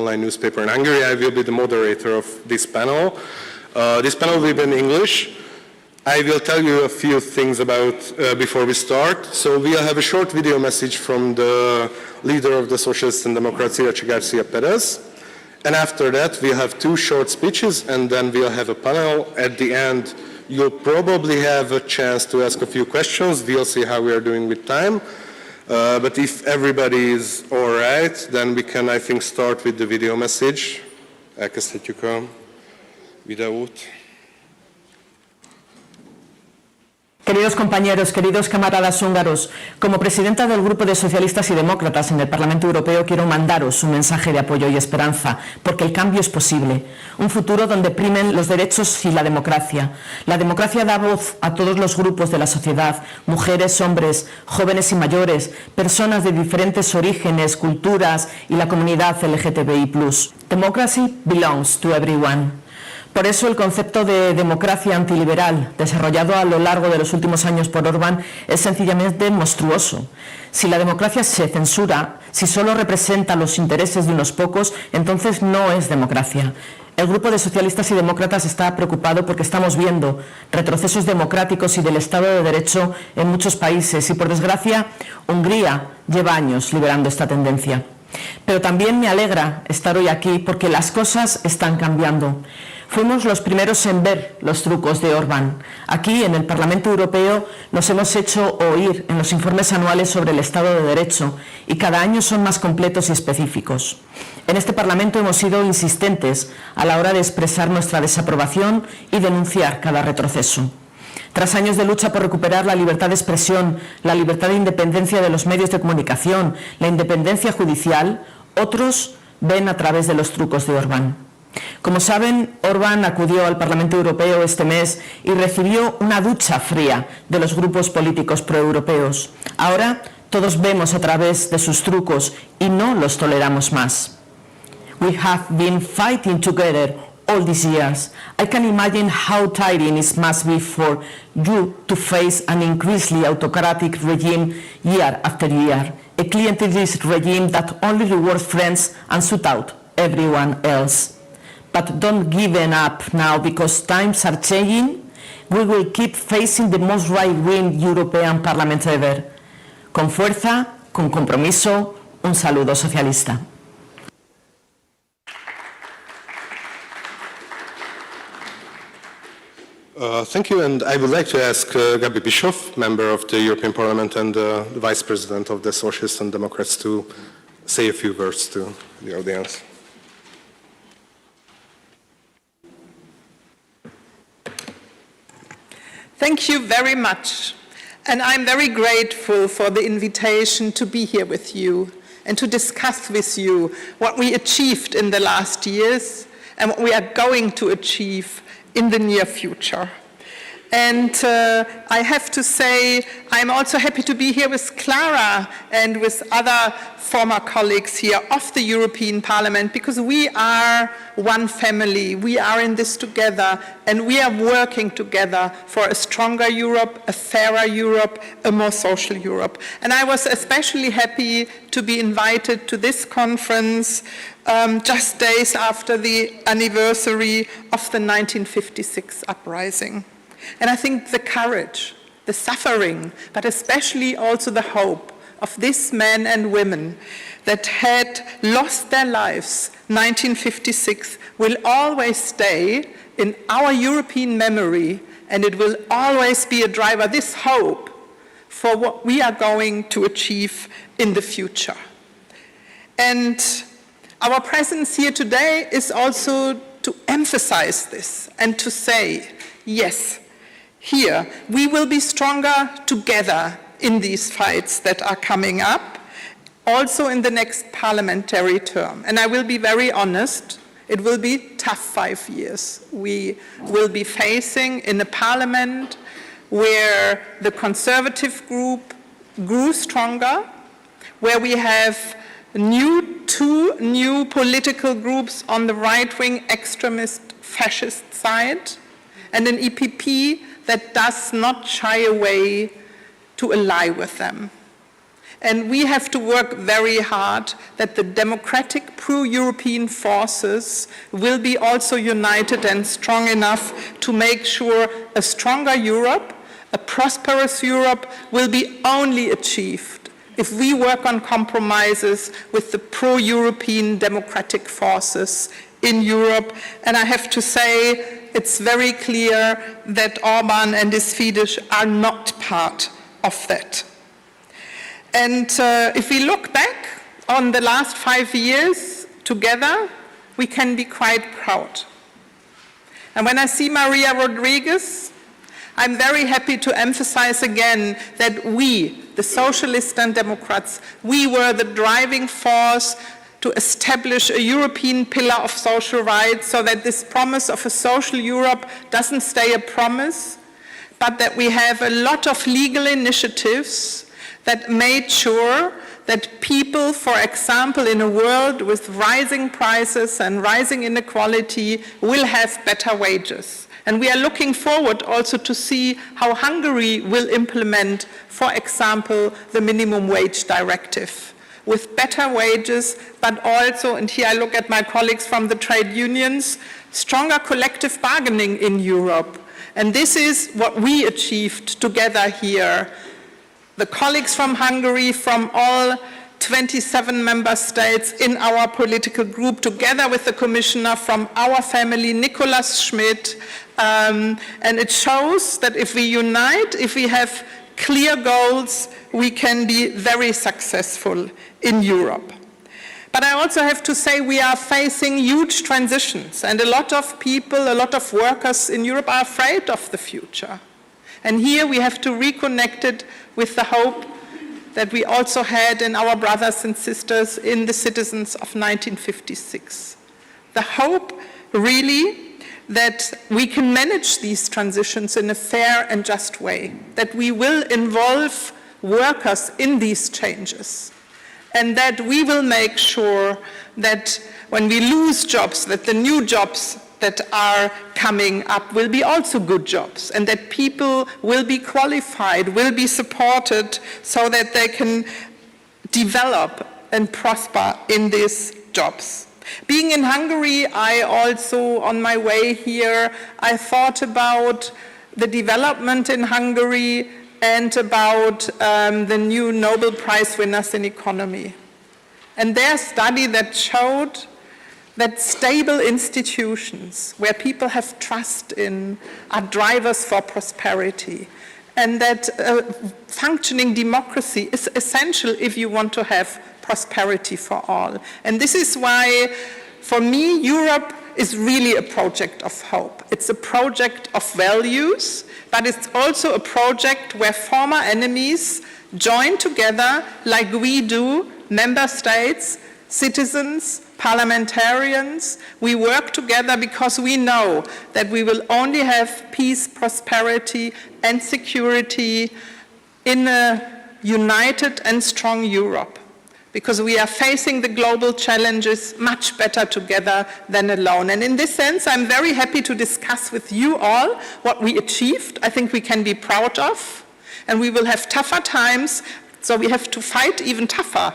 online newspaper in Hungary. I will be the moderator of this panel. This panel will be in English. I will tell you a few things about before we start. So we'll have a short video message from the leader of the Socialists and Democrats, Iratxe García Pérez. And after that, we'll have 2 short speeches, and then we'll have a panel. At the end, you'll probably have a chance to ask a few questions. We'll see how we are doing with time. But if everybody is all right, then we can, I think, start with the video message. Elkezdhetjük a videót. Queridos compañeros, queridos camaradas húngaros, como presidenta del Grupo de Socialistas y Demócratas en el Parlamento Europeo quiero mandaros un mensaje de apoyo y esperanza, porque el cambio es posible. Un futuro donde primen los derechos y la democracia. La democracia da voz a todos los grupos de la sociedad, mujeres, hombres, jóvenes y mayores, personas de diferentes orígenes, culturas y la comunidad LGTBI+. Democracy belongs to everyone. Por eso el concepto de democracia antiliberal, desarrollado a lo largo de los últimos años por Orbán, es sencillamente monstruoso. Si la democracia se censura, si solo representa los intereses de unos pocos, entonces no es democracia. El Grupo de Socialistas y Demócratas está preocupado porque estamos viendo retrocesos democráticos y del Estado de Derecho en muchos países y, por desgracia, Hungría lleva años liderando esta tendencia. Pero también me alegra estar hoy aquí porque las cosas están cambiando. Fuimos los primeros en ver los trucos de Orbán. Aquí, en el Parlamento Europeo, nos hemos hecho oír en los informes anuales sobre el Estado de Derecho y cada año son más completos y específicos. En este Parlamento hemos sido insistentes a la hora de expresar nuestra desaprobación y denunciar cada retroceso. Tras años de lucha por recuperar la libertad de expresión, la libertad de independencia de los medios de comunicación, la independencia judicial, otros ven a través de los trucos de Orbán. Como saben, Orbán acudió al Parlamento Europeo este mes y recibió una ducha fría de los grupos políticos proeuropeos. Ahora todos vemos a través de sus trucos y no los toleramos más. We have been fighting together all these years. I can imagine how tiring it must be for you to face an increasingly autocratic regime year after year, a clientelist regime that only rewards friends and shut out everyone else. But don't give up now because times are changing. We will keep facing the most right-wing European Parliament ever. Con fuerza, con compromiso, un saludo socialista. Thank you, and I would like to ask Gaby Bischoff, member of the European Parliament and the Vice President of the Socialists and Democrats, to say a few words to the audience. Thank you very much, and I'm very grateful for the invitation to be here with you and to discuss with you what we achieved in the last years and what we are going to achieve in the near future. And I have to say, I'm also happy to be here with Klára and with other former colleagues here of the European Parliament, because we are one family. We are in this together, and we are working together for a stronger Europe, a fairer Europe, a more social Europe. And I was especially happy to be invited to this conference just days after the anniversary of the 1956 uprising. And I think the courage, the suffering, but especially also the hope of these men and women that had lost their lives 1956 will always stay in our European memory, and it will always be a driver, this hope, for what we are going to achieve in the future. And our presence here today is also to emphasize this and to say, yes, here, we will be stronger together in these fights that are coming up, also in the next parliamentary term. And I will be very honest, it will be tough 5 years. We will be facing in a parliament where the conservative group grew stronger, where we have two new political groups on the right-wing extremist fascist side, and an EPP that does not shy away to ally with them. And we have to work very hard that the democratic pro-European forces will be also united and strong enough to make sure a stronger Europe, a prosperous Europe, will be only achieved if we work on compromises with the pro-European democratic forces in Europe. And I have to say, it's very clear that Orban and his Fidesz are not part of that. And if we look back on the last 5 years together, we can be quite proud. And when I see Maria Rodriguez, I'm very happy to emphasize again that we, the Socialists and Democrats, we were the driving force to establish a European pillar of social rights so that this promise of a social Europe doesn't stay a promise, but that we have a lot of legal initiatives that made sure that people, for example, in a world with rising prices and rising inequality, will have better wages. And we are looking forward also to see how Hungary will implement, for example, the minimum wage directive with better wages, but also, and here I look at my colleagues from the trade unions, stronger collective bargaining in Europe. And this is what we achieved together here. The colleagues from Hungary, from all 27 member states in our political group, together with the commissioner from our family, Nicolas Schmidt, and it shows that if we unite, if we have clear goals, we can be very successful in Europe. But I also have to say we are facing huge transitions, and a lot of people, a lot of workers in Europe are afraid of the future. And here we have to reconnect it with the hope that we also had in our brothers and sisters in the citizens of 1956. The hope, really, that we can manage these transitions in a fair and just way, that we will involve workers in these changes, and that we will make sure that when we lose jobs, that the new jobs that are coming up will be also good jobs, and that people will be qualified, will be supported so that they can develop and prosper in these jobs. Being in Hungary, I also, on my way here, I thought about the development in Hungary and about the new Nobel Prize winners in economy. And their study that showed that stable institutions where people have trust in are drivers for prosperity, and that functioning democracy is essential if you want to have prosperity for all. And this is why, for me, Europe is really a project of hope. It's a project of values, but it's also a project where former enemies join together like we do, member states, citizens, parliamentarians. We work together because we know that we will only have peace, prosperity, and security in a united and strong Europe, because we are facing the global challenges much better together than alone. And in this sense, I'm very happy to discuss with you all what we achieved. I think we can be proud of, and we will have tougher times, so we have to fight even tougher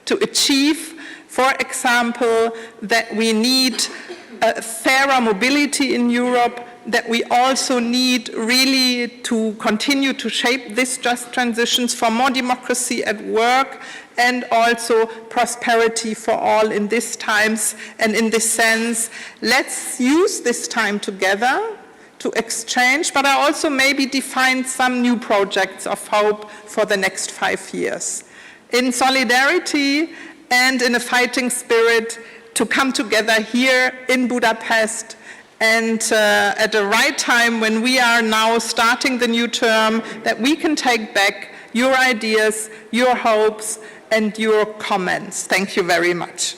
to achieve, for example, that we need a fairer mobility in Europe, that we also need really to continue to shape these just transitions for more democracy at work, and also prosperity for all in these times. And in this sense, let's use this time together to exchange, but I also maybe define some new projects of hope for the next 5 years. In solidarity and in a fighting spirit, to come together here in Budapest, and at the right time when we are now starting the new term, that we can take back your ideas, your hopes, and your comments. Thank you very much.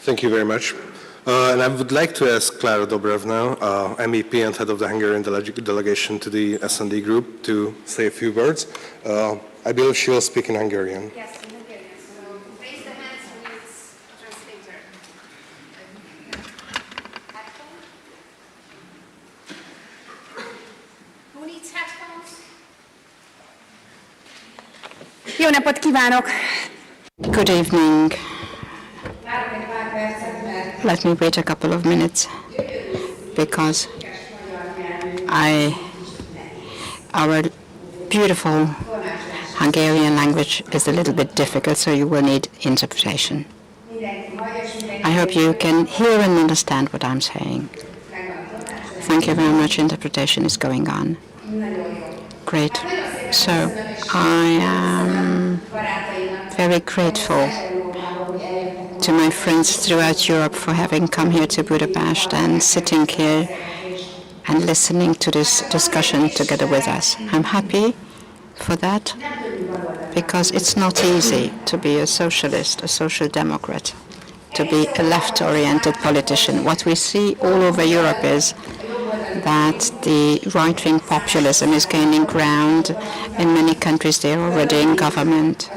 Thank you very much. And I would like to ask Klára Dobrev now, MEP and head of the Hungarian delegation to the S&D Group, to say a few words. I believe she will speak in Hungarian. Yes, in Hungarian. So raise the hands who needs a translator. Jó napot kívánok! Good evening. Let me wait a couple of minutes because our beautiful Hungarian language is a little bit difficult, so you will need interpretation. I hope you can hear and understand what I'm saying. Thank you very much. Interpretation is going on. Great. So I am very grateful to my friends throughout Europe for having come here to Budapest and sitting here and listening to this discussion together with us. I'm happy for that because it's not easy to be a socialist, a social democrat, to be a left-oriented politician. What we see all over Europe is that the right-wing populism is gaining ground. In many countries they're already in government.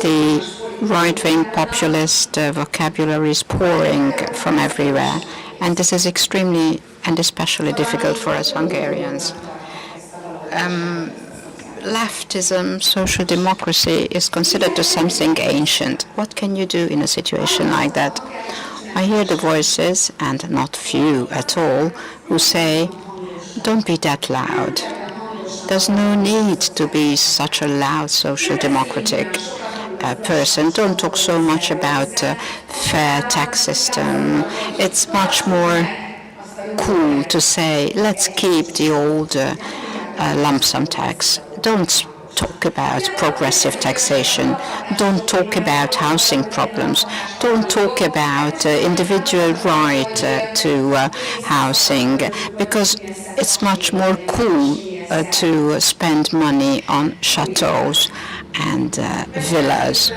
The right-wing populist vocabulary is pouring from everywhere, and this is extremely and especially difficult for us Hungarians. Leftism, social democracy, is considered as something ancient. What can you do in a situation like that? I hear the voices, and not few at all, who say, don't be that loud. There's no need to be such a loud social democratic person. Don't talk so much about fair tax system. It's much more cool to say, let's keep the old lump sum tax. Don't talk about progressive taxation. Don't talk about housing problems. Don't talk about individual right to housing, because it's much more cool to spend money on chateaus and villas.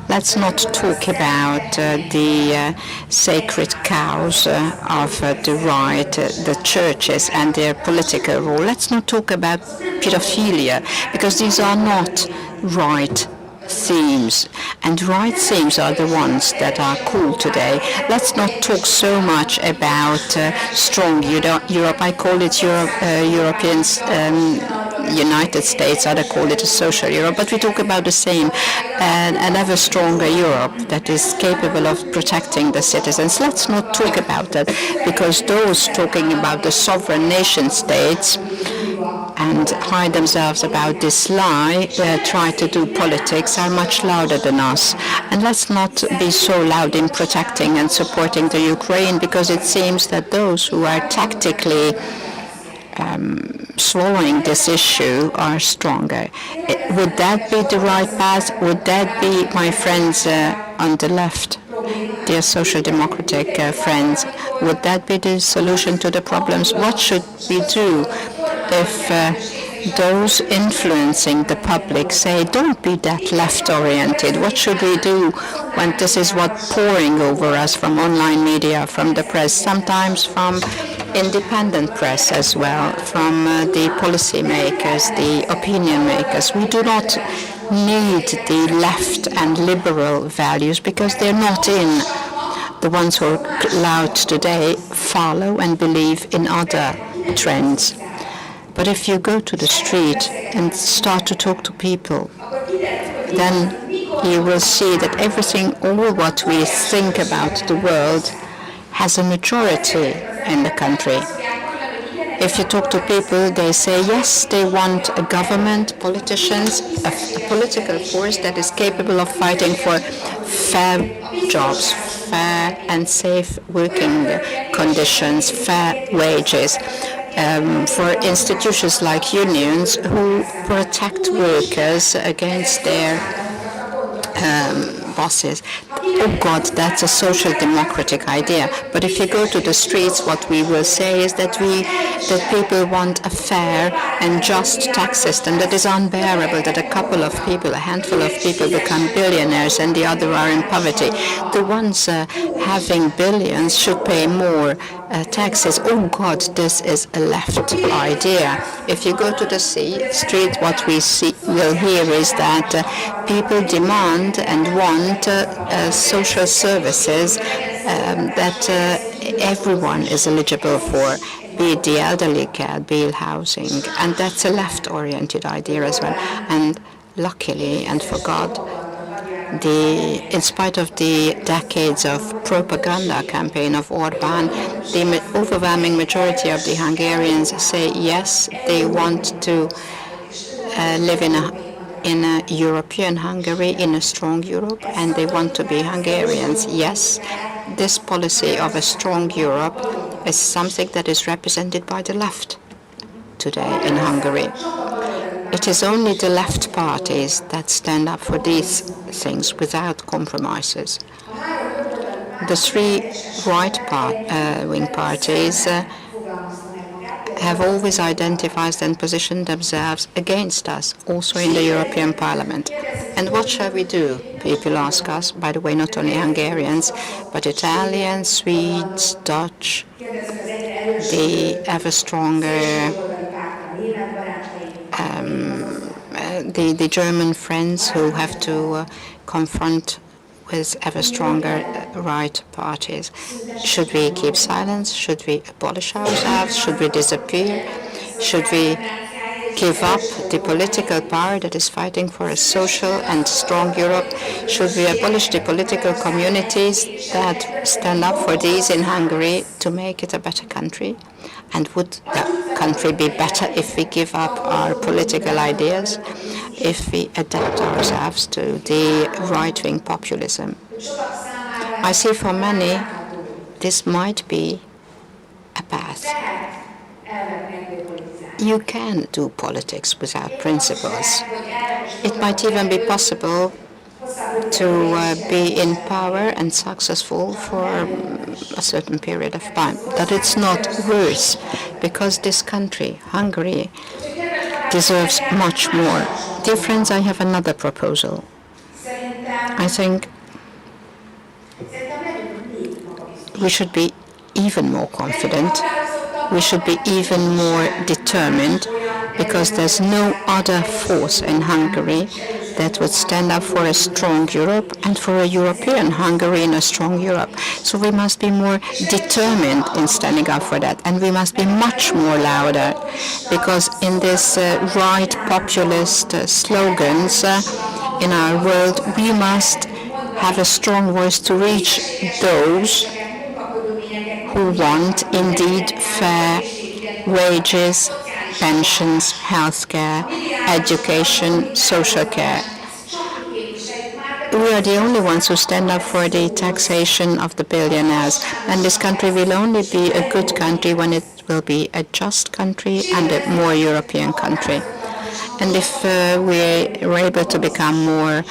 Let's not talk about the sacred cows of the right, the churches and their political role. Let's not talk about pedophilia, because these are not right themes, and right themes are the ones that are cool today. Let's not talk so much about strong Europe. I call it European United States, others call it a social Europe, but we talk about the same, an ever stronger Europe that is capable of protecting the citizens. Let's not talk about that, because those talking about the sovereign nation states and hide themselves about this lie, try to do politics, are much louder than us. And let's not be so loud in protecting and supporting the Ukraine, because it seems that those who are tactically swallowing this issue are stronger. Would that be the right path? Would that be, my friends on the left, dear social democratic friends, would that be the solution to the problems? What should we do if those influencing the public say, don't be that left-oriented? What should we do when this is what's pouring over us from online media, from the press, sometimes from independent press as well, from the policy makers, the opinion makers? We do not need the left and liberal values, because they're not in. The ones who are loud today follow and believe in other trends. But if you go to the street and start to talk to people, then you will see that everything, all what we think about the world, has a majority in the country. If you talk to people, they say yes, they want a government, politicians, a political force that is capable of fighting for fair jobs, fair and safe working conditions, fair wages, for institutions like unions who protect workers against their bosses. Oh God, that's a social democratic idea. But if you go to the streets, what we will say is that people want a fair and just tax system that is unbearable, that a couple of people, a handful of people become billionaires and the other are in poverty. The ones having billions should pay more taxes. Oh God, this is a left idea. If you go to the street, what we will hear is that people demand and want social services that everyone is eligible for, be it the elderly care, be it housing, and that's a left-oriented idea as well. And luckily and for God, in spite of the decades of propaganda campaign of Orbán, the overwhelming majority of the Hungarians say yes, they want to live in a European Hungary, in a strong Europe, and they want to be Hungarians. Yes, this policy of a strong Europe is something that is represented by the left today in Hungary. It is only the left parties that stand up for these things without compromises. The three right-wing parties have always identified and positioned themselves against us, also in the European Parliament. And what shall we do? People ask us, by the way, not only Hungarians, but Italians, Swedes, Dutch, the ever stronger the German friends who have to confront with ever stronger right parties. Should we keep silence? Should we abolish ourselves? Should we disappear? Should we give up the political power that is fighting for a social and strong Europe? Should we abolish the political communities that stand up for these in Hungary to make it a better country? And would the country be better if we give up our political ideas, if we adapt ourselves to the right-wing populism? I see for many this might be a path. You can do politics without principles. It might even be possible to be in power and successful for a certain period of time. But it's not worse, because this country, Hungary, deserves much more. Dear friends, I have another proposal. I think we should be even more confident. We should be even more determined, because there's no other force in Hungary that would stand up for a strong Europe and for a European Hungary in a strong Europe. So we must be more determined in standing up for that, and we must be much more louder, because in this right populist slogans in our world, we must have a strong voice to reach those who want indeed fair wages, pensions, healthcare, education, social care. We are the only ones who stand up for the taxation of the billionaires, and this country will only be a good country when it will be a just country and a more European country. And if we're able to become more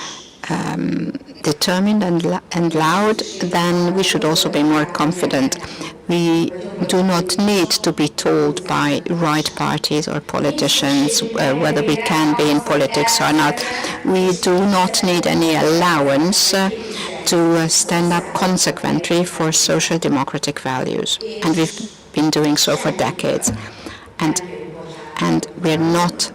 determined and loud, then we should also be more confident. We do not need to be told by right parties or politicians whether we can be in politics or not. We do not need any allowance to stand up consequently for social democratic values. And we've been doing so for decades. And we're not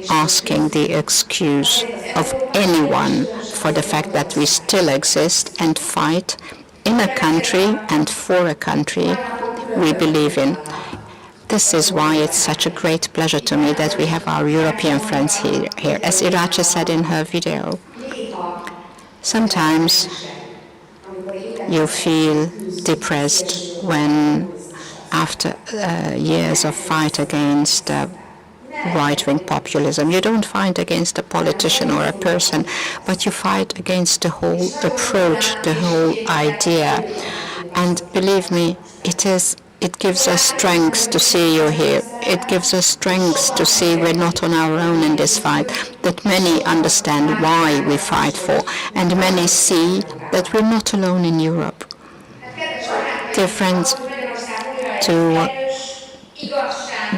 asking the excuse of anyone for the fact that we still exist and fight in a country and for a country we believe in. This is why it's such a great pleasure to me that we have our European friends here. As Iratxe said in her video, sometimes you feel depressed when, after years of fight against right-wing populism, you don't fight against a politician or a person, but you fight against the whole approach, the whole idea. And believe me, it gives us strength to see you here. It gives us strength to see we're not on our own in this fight, that many understand why we fight for, and many see that we're not alone in Europe. Dear friends, to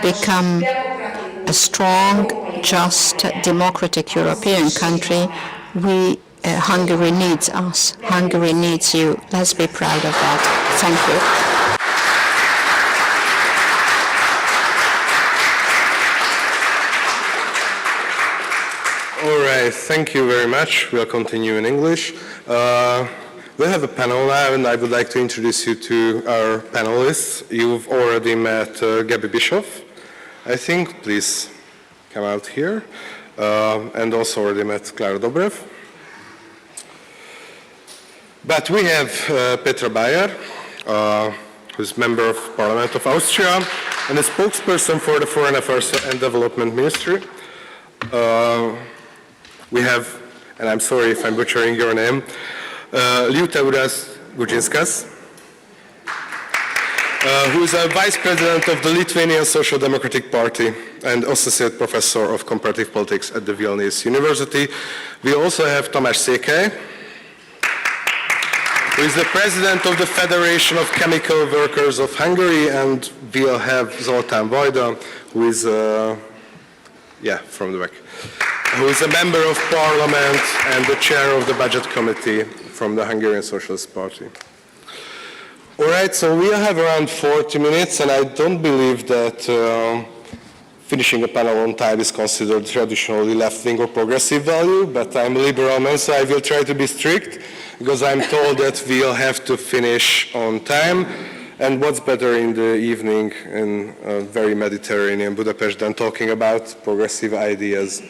become a strong, just, democratic European country, Hungary needs us. Hungary needs you. Let's be proud of that. Thank you. All right, thank you very much. We'll continue in English. We'll have a panel now, and I would like to introduce you to our panelists. You've already met Gaby Bischoff, I think. Please come out here. and also already met Klára Dobrev. But we have Petra Bayr, who's member of Parliament of Austria and a spokesperson for the Foreign Affairs and Development Ministry. We have, and I'm sorry if I'm butchering your name, Liutauras Gudžinskas, who is a vice president of the Lithuanian Social Democratic Party and associate professor of comparative politics at the Vilnius University. We also have Tamás Székely, who is the president of the Federation of Chemical Workers of Hungary, and we'll have Zoltán Vajda, who is, from the back, who is a member of parliament and the chair of the budget committee from the Hungarian Socialist Party. All right, so we have around 40 minutes, and I don't believe that finishing a panel on time is considered traditionally left-wing or progressive value, but I'm a liberal man, so I will try to be strict, because I'm told that we'll have to finish on time. And what's better in the evening in very Mediterranean Budapest than talking about progressive ideas?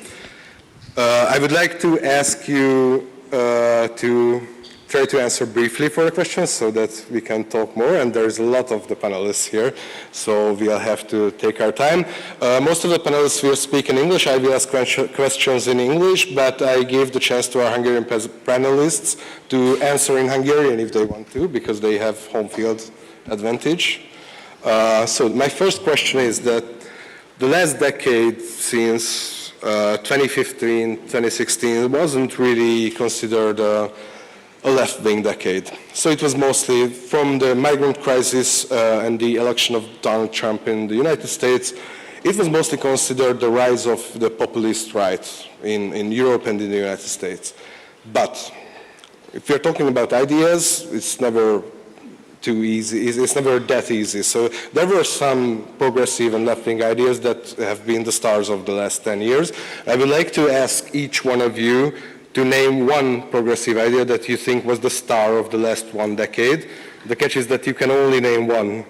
I would like to ask you to try to answer briefly for the questions so that we can talk more, and there's a lot of the panelists here, so we'll have to take our time. Most of the panelists will speak in English. I will ask questions in English, but I give the chance to our Hungarian panelists to answer in Hungarian if they want to, because they have home field advantage. So my first question is that the last decade, since 2015, 2016, wasn't really considered a left-wing decade. So it was mostly from the migrant crisis and the election of Donald Trump in the United States, it was mostly considered the rise of the populist right in Europe and in the United States. But if we're talking about ideas, it's never too easy, it's never that easy. So there were some progressive and left-wing ideas that have been the stars of the last 10 years. I would like to ask each one of you to name one progressive idea that you think was the star of the last one decade. The catch is that you can only name one.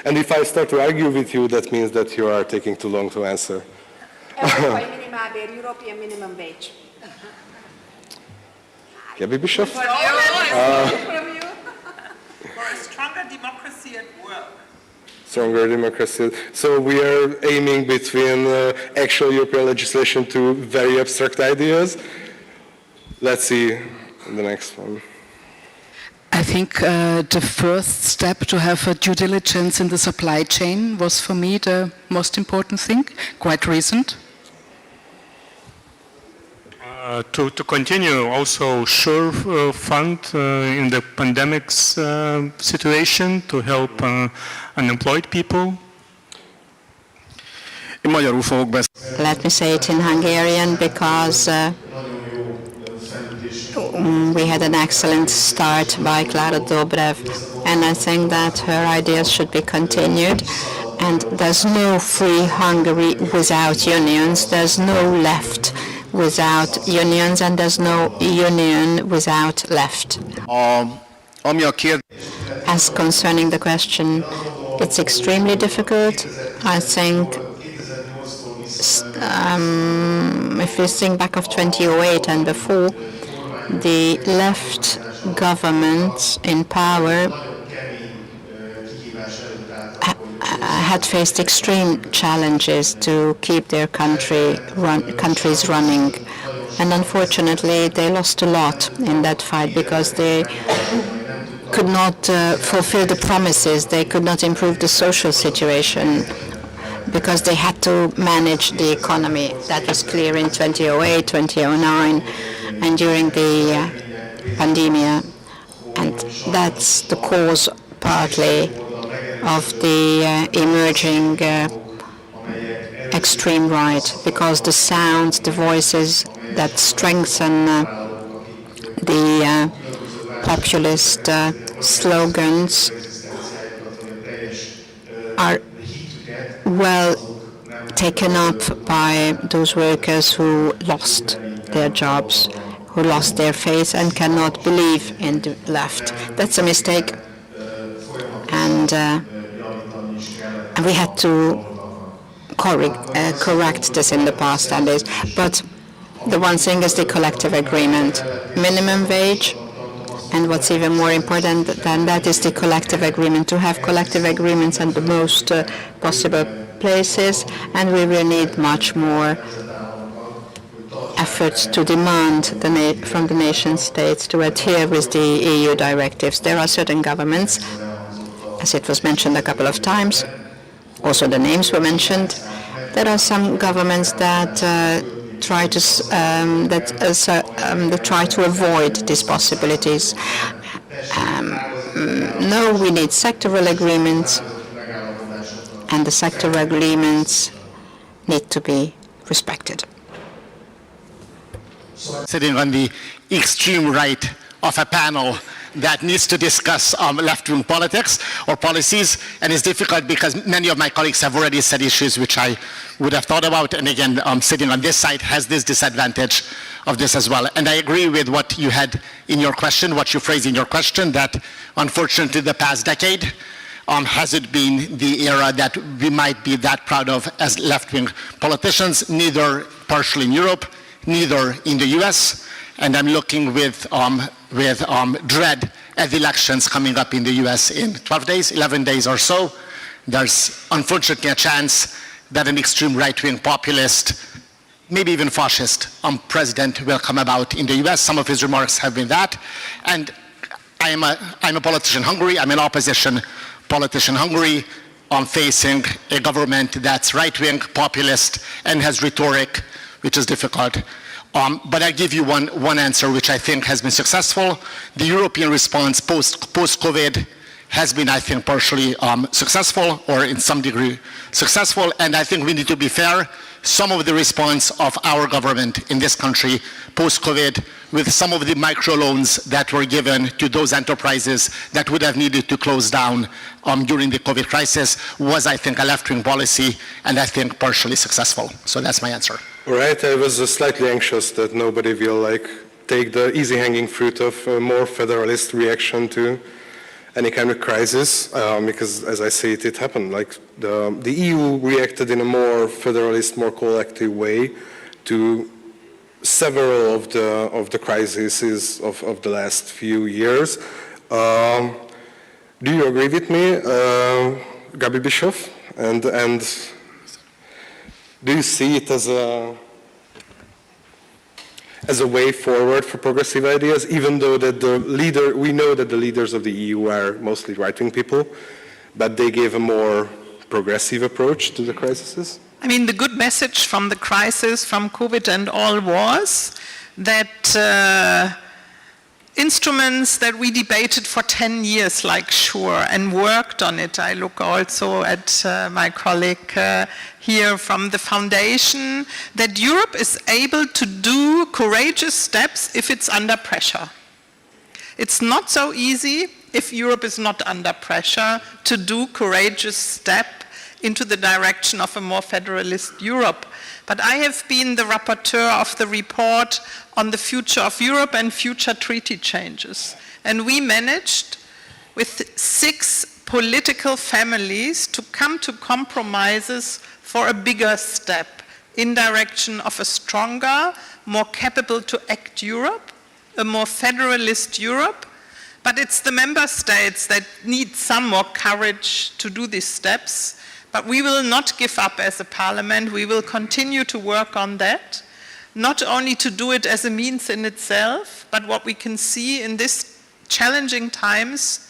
And if I start to argue with you, that means that you are taking too long to answer. European minimum wage. Gaby, Bischoff? For a stronger democracy at work. Stronger democracy. So we are aiming between actual European legislation to very abstract ideas. Let's see the next one. I think the first step to have a due diligence in the supply chain was for me the most important thing, quite recent. To continue also SURE fund in the pandemic's situation to help unemployed people. Let me say it in Hungarian because we had an excellent start by Klára Dobrev, and I think that her ideas should be continued. And there's no free Hungary without unions, there's no left without unions, and there's no union without left. As concerning the question, it's extremely difficult. I think if we think back of 2008 and before, the left governments in power had faced extreme challenges to keep their countries running. And unfortunately, they lost a lot in that fight because they could not fulfill the promises. They could not improve the social situation because they had to manage the economy. That was clear in 2008, 2009, and during the pandemic. And that's the cause partly of the emerging extreme right, because the sounds, the voices that strengthen the populist slogans are well taken up by those workers who lost their jobs, who lost their faith and cannot believe in the left. That's a mistake. And we had to correct this in the past, and is. But the one thing is the collective agreement, minimum wage, and what's even more important than that is the collective agreement, to have collective agreements in the most possible places, and we will need much more efforts to demand from the nation states to adhere with the EU directives. There are certain governments, as it was mentioned a couple of times, also the names were mentioned. There are some governments that try to avoid these possibilities. No, we need sectoral agreements, and the sectoral agreements need to be respected. Sitting on the extreme right of a panel that needs to discuss left-wing politics or policies, and it's difficult because many of my colleagues have already said issues which I would have thought about, and again, sitting on this side has this disadvantage of this as well. And I agree with what you had in your question, what you phrased in your question, that unfortunately the past decade hasn't been the era that we might be that proud of as left-wing politicians, neither partially in Europe, neither in the US, and I'm looking with dread at the elections coming up in the US in 12 days, 11 days or so. There's unfortunately a chance that an extreme right-wing populist, maybe even fascist president will come about in the US. Some of his remarks have been that. And I'm a politician in Hungary, I'm an opposition politician in Hungary. I'm facing a government that's right-wing, populist, and has rhetoric which is difficult. But I'll give you one answer which I think has been successful. The European response post-COVID has been, I think, partially successful, or in some degree successful, and I think we need to be fair. Some of the response of our government in this country post-COVID, with some of the microloans that were given to those enterprises that would have needed to close down during the COVID crisis, was, I think, a left-wing policy, and I think partially successful. So that's my answer. All right, I was slightly anxious that nobody will take the easy hanging fruit of a more federalist reaction to any kind of crisis, because as I say it happened. The EU reacted in a more federalist, more collective way to several of the crises of the last few years. Do you agree with me, Gaby Bischoff? And do you see it as a way forward for progressive ideas, even though that we know that the leaders of the EU are mostly right-wing people, but they gave a more progressive approach to the crises? I mean, the good message from the crisis, from COVID and all, was that instruments that we debated for 10 years, like SURE, and worked on it. I look also at my colleague here from the foundation, that Europe is able to do courageous steps if it's under pressure. It's not so easy if Europe is not under pressure to do courageous step into the direction of a more federalist Europe. But I have been the rapporteur of the report on the future of Europe and future treaty changes. And we managed with 6 political families to come to compromises for a bigger step in direction of a stronger, more capable to act Europe, a more federalist Europe. But it's the member states that need some more courage to do these steps. But we will not give up as a parliament. We will continue to work on that, not only to do it as a means in itself, but what we can see in these challenging times,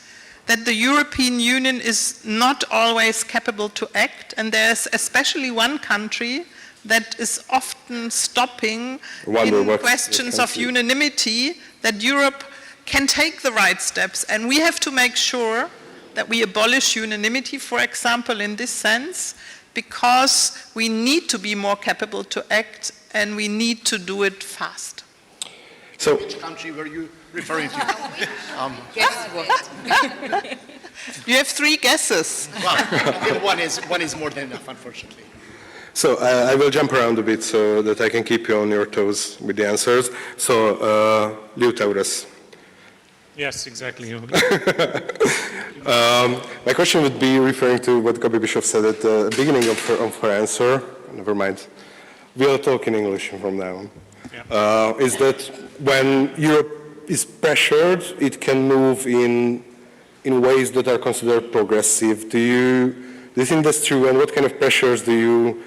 that the European Union is not always capable to act, and there's especially one country that is often stopping in questions of unanimity, that Europe can take the right steps, and we have to make sure that we abolish unanimity, for example, in this sense, because we need to be more capable to act, and we need to do it fast. So, which country were you referring to? You have 3 guesses. Well, one is more than enough, unfortunately. So I will jump around a bit so that I can keep you on your toes with the answers. So, Liutauras. Yes, exactly. My question would be referring to what Gaby Bischoff said at the beginning of her answer. Never mind. We'll talk in English from now on. Yeah. Is that when Europe is pressured, it can move in ways that are considered progressive. Do you think that's true? And what kind of pressures do you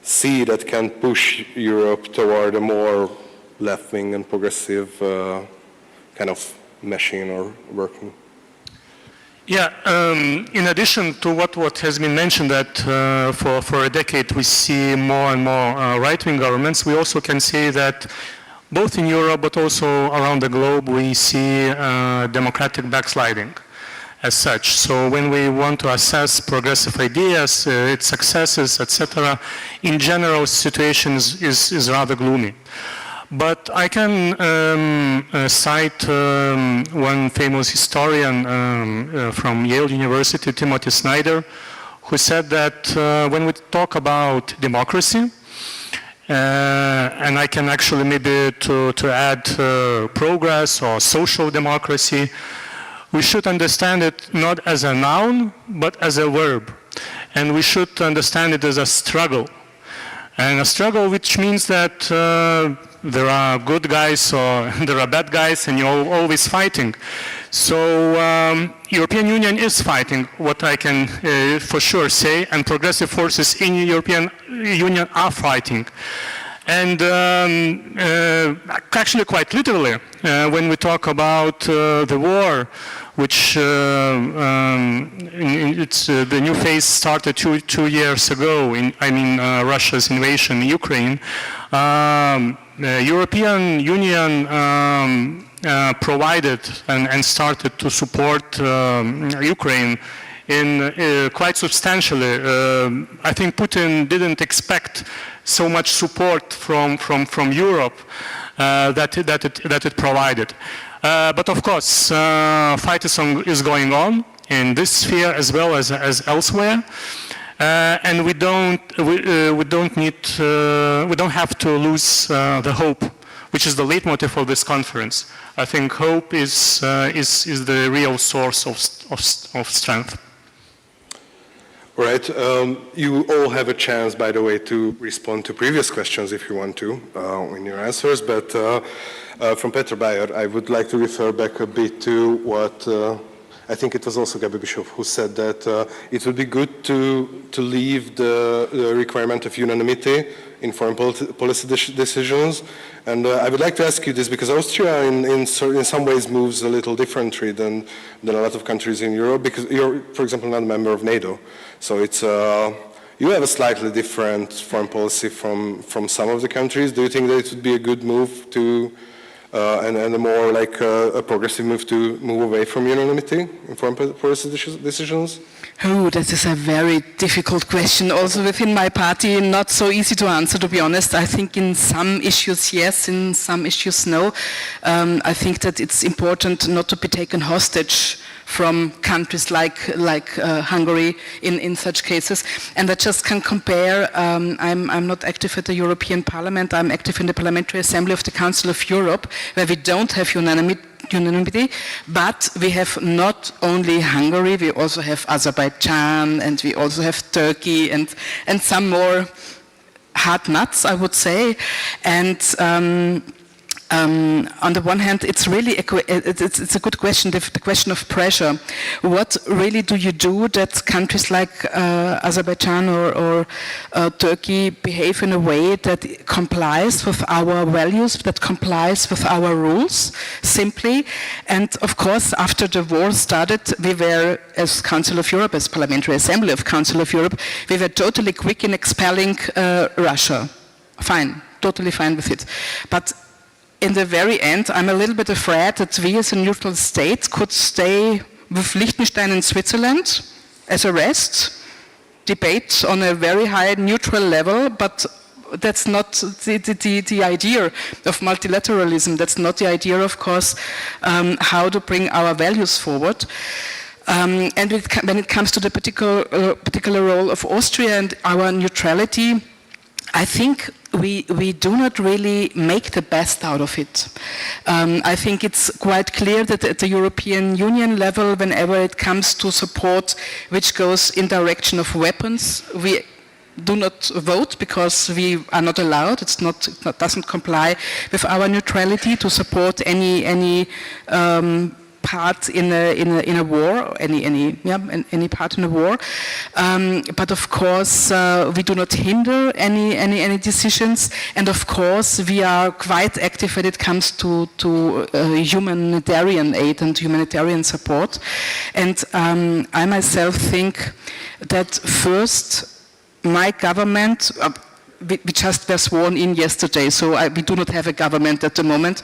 see that can push Europe toward a more left-wing and progressive kind of machine or working? Yeah, in addition to what has been mentioned that for a decade we see more and more right-wing governments, we also can say that both in Europe but also around the globe we see democratic backsliding as such. So when we want to assess progressive ideas, its successes, etc., in general situation is rather gloomy. But I can cite one famous historian from Yale University, Timothy Snyder, who said that when we talk about democracy, and I can actually maybe to add progress or social democracy, we should understand it not as a noun, but as a verb. And we should understand it as a struggle. And a struggle which means that there are good guys or there are bad guys and you're always fighting. So European Union is fighting, what I can for sure say, and progressive forces in European Union are fighting. And actually quite literally, when we talk about the war, which it's the new phase started two years ago, Russia's invasion in Ukraine, the European Union provided and started to support Ukraine in quite substantially. I think Putin didn't expect so much support from Europe that it provided. But of course, fight is going on in this sphere as well as elsewhere, and we don't have to lose the hope, which is the leitmotif of this conference. I think hope is the real source of strength. All right. You all have a chance, by the way, to respond to previous questions if you want to in your answers. But from Petra Bayr, I would like to refer back a bit to what I think it was also Gaby Bischoff who said that it would be good to leave the requirement of unanimity in foreign policy decisions. And I would like to ask you this because Austria in some ways moves a little differently than a lot of countries in Europe, because you're, for example, not a member of NATO. So it's you have a slightly different foreign policy from some of the countries. Do you think that it would be a good move to and a more like a progressive move to move away from unanimity in foreign policy decisions? Oh, that is a very difficult question. Also within my party, not so easy to answer, to be honest. I think in some issues, yes, in some issues, no. I think that it's important not to be taken hostage from countries like Hungary in such cases. And I just can compare, I'm not active at the European Parliament, I'm active in the Parliamentary Assembly of the Council of Europe, where we don't have unanimity, but we have not only Hungary, we also have Azerbaijan, and we also have Turkey, and some more hard nuts, I would say. And on the one hand, it's really it's a good question, the question of pressure. What really do you do that countries like Azerbaijan or Turkey behave in a way that complies with our values, that complies with our rules, simply? And of course, after the war started, we were, as Council of Europe, as Parliamentary Assembly of Council of Europe, we were totally quick in expelling Russia. Fine, totally fine with it. But in the very end, I'm a little bit afraid that we as a neutral state could stay with Liechtenstein and Switzerland as a rest, debate on a very high neutral level, but that's not the idea of multilateralism. That's not the idea, of course, how to bring our values forward. And when it comes to the particular role of Austria and our neutrality, I think we do not really make the best out of it. I think it's quite clear that at the European Union level, whenever it comes to support which goes in direction of weapons, we do not vote because we are not allowed. It doesn't comply with our neutrality to support any part in a war, any part in a war. But of course, we do not hinder any decisions, and of course, we are quite active when it comes to humanitarian aid and humanitarian support. And I myself think that first, my government. We just were sworn in yesterday, so we do not have a government at the moment.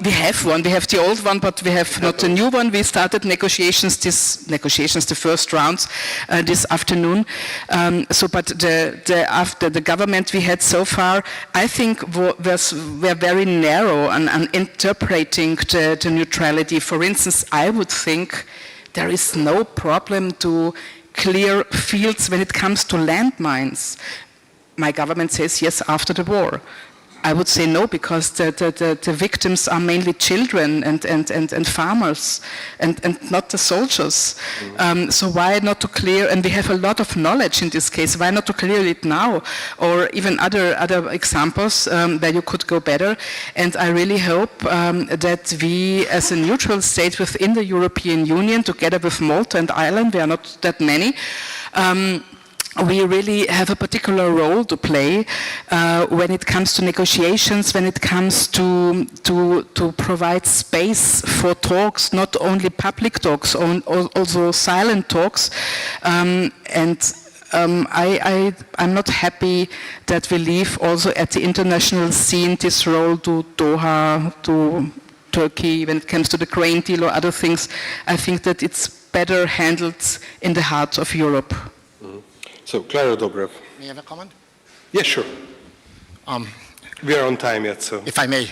We have one, we have the old one, but we have not a new one. We started the first rounds this afternoon. But after the government we had so far, I think were very narrow and interpreting the neutrality. For instance, I would think there is no problem to clear fields when it comes to landmines. My government says yes after the war. I would say no, because the victims are mainly children and farmers and not the soldiers. So why not to clear, and we have a lot of knowledge in this case, why not to clear it now? Or even other examples where you could go better. And I really hope that we as a neutral state within the European Union, together with Malta and Ireland, there are not that many, we really have a particular role to play when it comes to negotiations, when it comes to provide space for talks, not only public talks, also silent talks. I'm not happy that we leave also at the international scene this role to Doha, to Turkey, when it comes to the grain deal or other things. I think that it's better handled in the heart of Europe. So, Klára, Dobrev. May I have a comment? Yeah, sure. We are on time yet, so. If I may,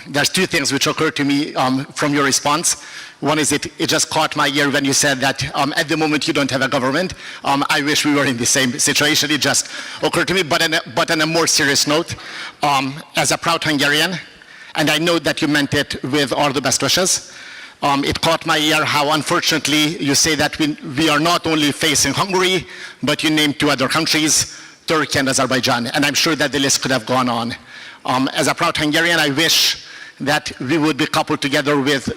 there's two things which occurred to me from your response. One is it just caught my ear when you said that at the moment you don't have a government. I wish we were in the same situation. It just occurred to me, but on a more serious note, as a proud Hungarian, and I know that you meant it with all the best wishes, it caught my ear how unfortunately you say that we are not only facing Hungary, but you named two other countries, Turkey and Azerbaijan, and I'm sure that the list could have gone on. As a proud Hungarian, I wish that we would be coupled together with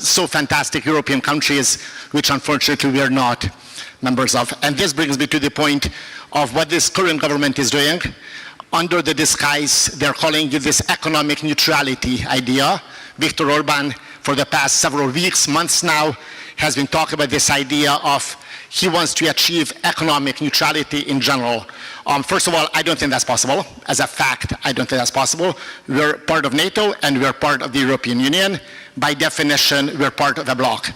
so fantastic European countries, which unfortunately we are not members of. And this brings me to the point of what this current government is doing. Under the disguise, they're calling it this economic neutrality idea. Viktor Orbán, for the past several weeks, months now, has been talking about this idea of he wants to achieve economic neutrality in general. First of all, I don't think that's possible. As a fact, I don't think that's possible. We're part of NATO and we're part of the European Union. By definition, we're part of a bloc.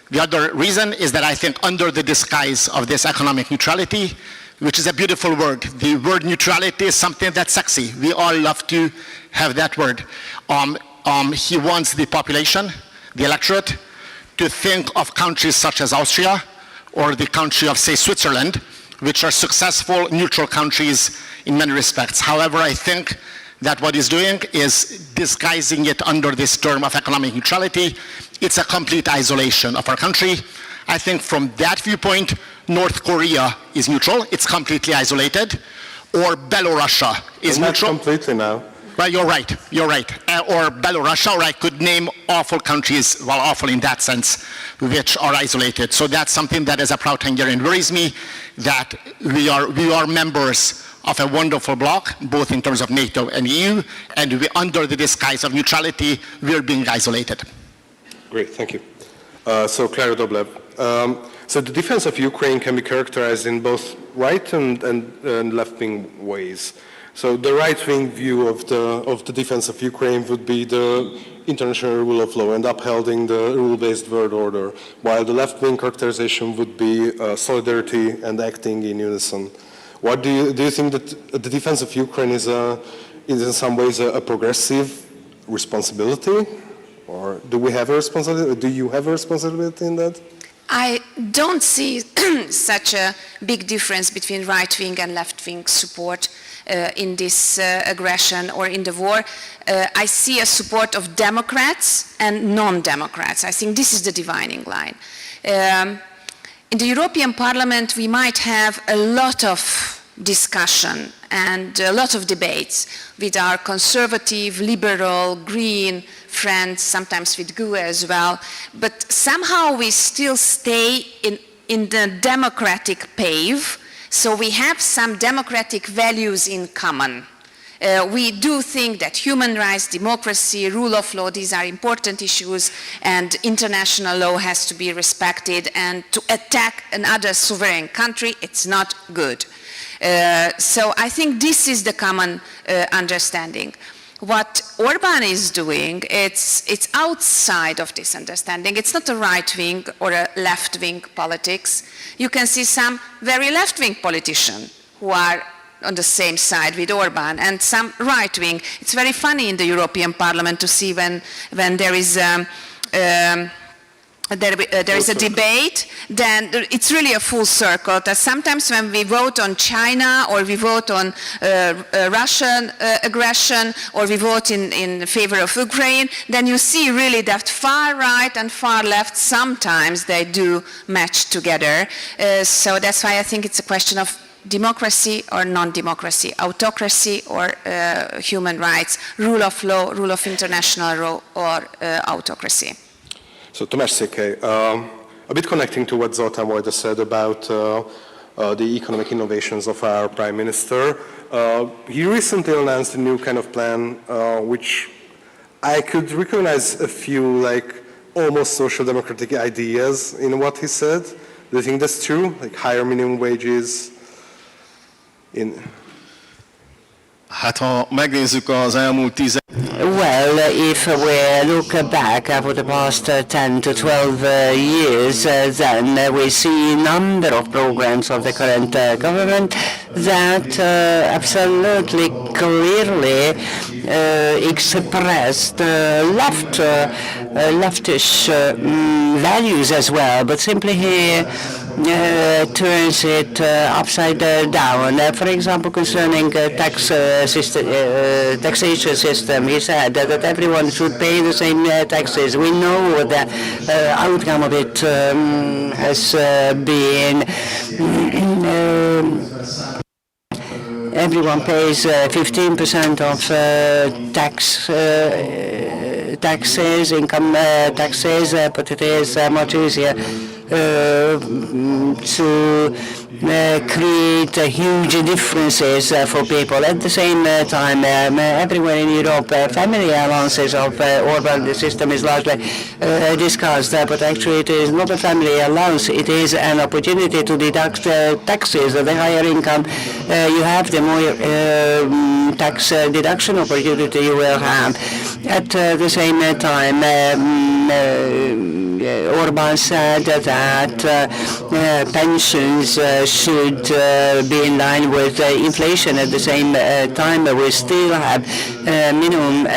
The other reason is that I think under the disguise of this economic neutrality, which is a beautiful word, the word neutrality is something that's sexy. We all love to have that word. He wants the population, the electorate, to think of countries such as Austria or the country of, say, Switzerland, which are successful neutral countries in many respects. However, I think that what he's doing is disguising it under this term of economic neutrality. It's a complete isolation of our country. I think from that viewpoint, North Korea is neutral. It's completely isolated. Or Belarus is neutral. Not completely now. Well, you're right. Or Belarus, or I could name awful countries, well, awful in that sense, which are isolated. So that's something that as a proud Hungarian worries me, that we are members of a wonderful bloc, both in terms of NATO and EU, and under the disguise of neutrality, we're being isolated. Great, thank you. So, Klára, Dobrev. So the defense of Ukraine can be characterized in both right and left-wing ways. So the right-wing view of the defense of Ukraine would be the international rule of law and upholding the rule-based world order, while the left-wing characterization would be solidarity and acting in unison. What do you think that the defense of Ukraine is in some ways a progressive responsibility, or do we have a responsibility? Do you have a responsibility in that? I don't see such a big difference between right-wing and left-wing support in this aggression or in the war. I see a support of Democrats and non-Democrats. I think this is the dividing line. In the European Parliament, we might have a lot of discussion and a lot of debates with our conservative, liberal, green friends, sometimes with GUE as well, but somehow we still stay in the democratic pave, so we have some democratic values in common. We do think that human rights, democracy, rule of law, these are important issues, and international law has to be respected, and to attack another sovereign country, it's not good. So I think this is the common understanding. What Orbán is doing, it's outside of this understanding. It's not a right-wing or a left-wing politics. You can see some very left-wing politicians who are on the same side with Orbán, and some right-wing. It's very funny in the European Parliament to see when there is a debate, then it's really a full circle. That sometimes when we vote on China, or we vote on Russian aggression, or we vote in favor of Ukraine, then you see really that far right and far left, sometimes they do match together. So that's why I think it's a question of democracy or non-democracy, autocracy or human rights, rule of law, rule of international law, or autocracy. So Tamás, Székely, a bit connecting to what Zoltán Vajda said about the economic innovations of our Prime Minister, he recently announced a new kind of plan which I could recognize a few like almost social democratic ideas in what he said. Do you think that's true? Like higher minimum wages? Hát ha megnézzük az elmúlt 10 Well, if we look back for the past 10 to 12 years, then we see a number of programs of the current government that absolutely clearly expressed leftish values as well, but simply he turns it upside down. For example, concerning taxation system, he said that everyone should pay the same taxes. We know the outcome of it has been everyone pays 15% of taxes, income taxes, but it is much easier to create huge differences for people. At the same time, everywhere in Europe, family allowances of Orbán, the system is largely discussed, but actually it is not a family allowance, it is an opportunity to deduct taxes. The higher income you have, the more tax deduction opportunity you will have. At the same time, Orbán said that pensions should be in line with inflation. At the same time, we still have minimum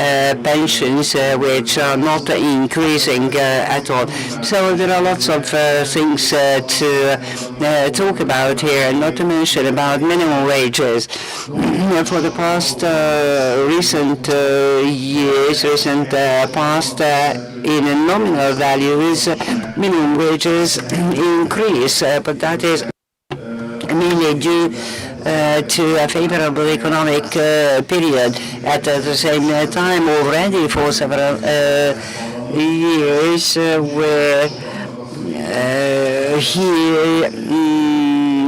pensions which are not increasing at all. So there are lots of things to talk about here, not to mention about minimum wages. For the past recent past, in a nominal values, minimum wages increase, but that is mainly due to a favorable economic period. At the same time, already for several years, where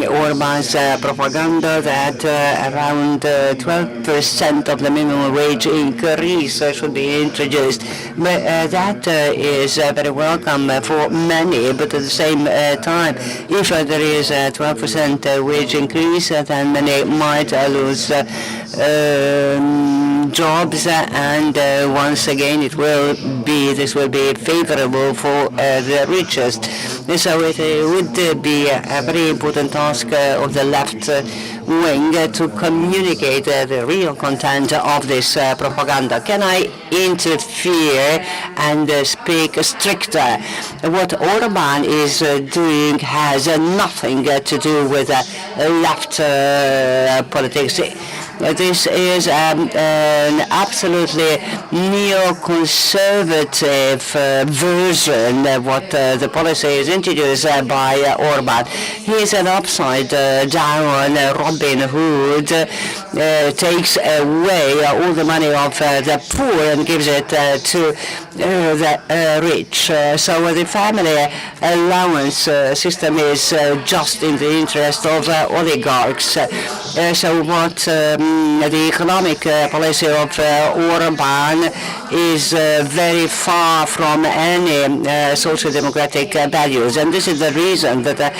Orbán's propaganda that around 12% of the minimum wage increase should be introduced. But that is very welcome for many, but at the same time, if there is a 12% wage increase, then many might lose jobs, and once again this will be favorable for the richest. So it would be a very important task of the left wing to communicate the real content of this propaganda. Can I interfere and speak stricter? What Orban is doing has nothing to do with left politics. This is an absolutely neoconservative version of what the policy is introduced by Orban. He is an upside down Robin Hood, takes away all the money of the poor and gives it to the rich. So the family allowance system is just in the interest of oligarchs. So what the economic policy of Orban is very far from any social democratic values, and this is the reason that the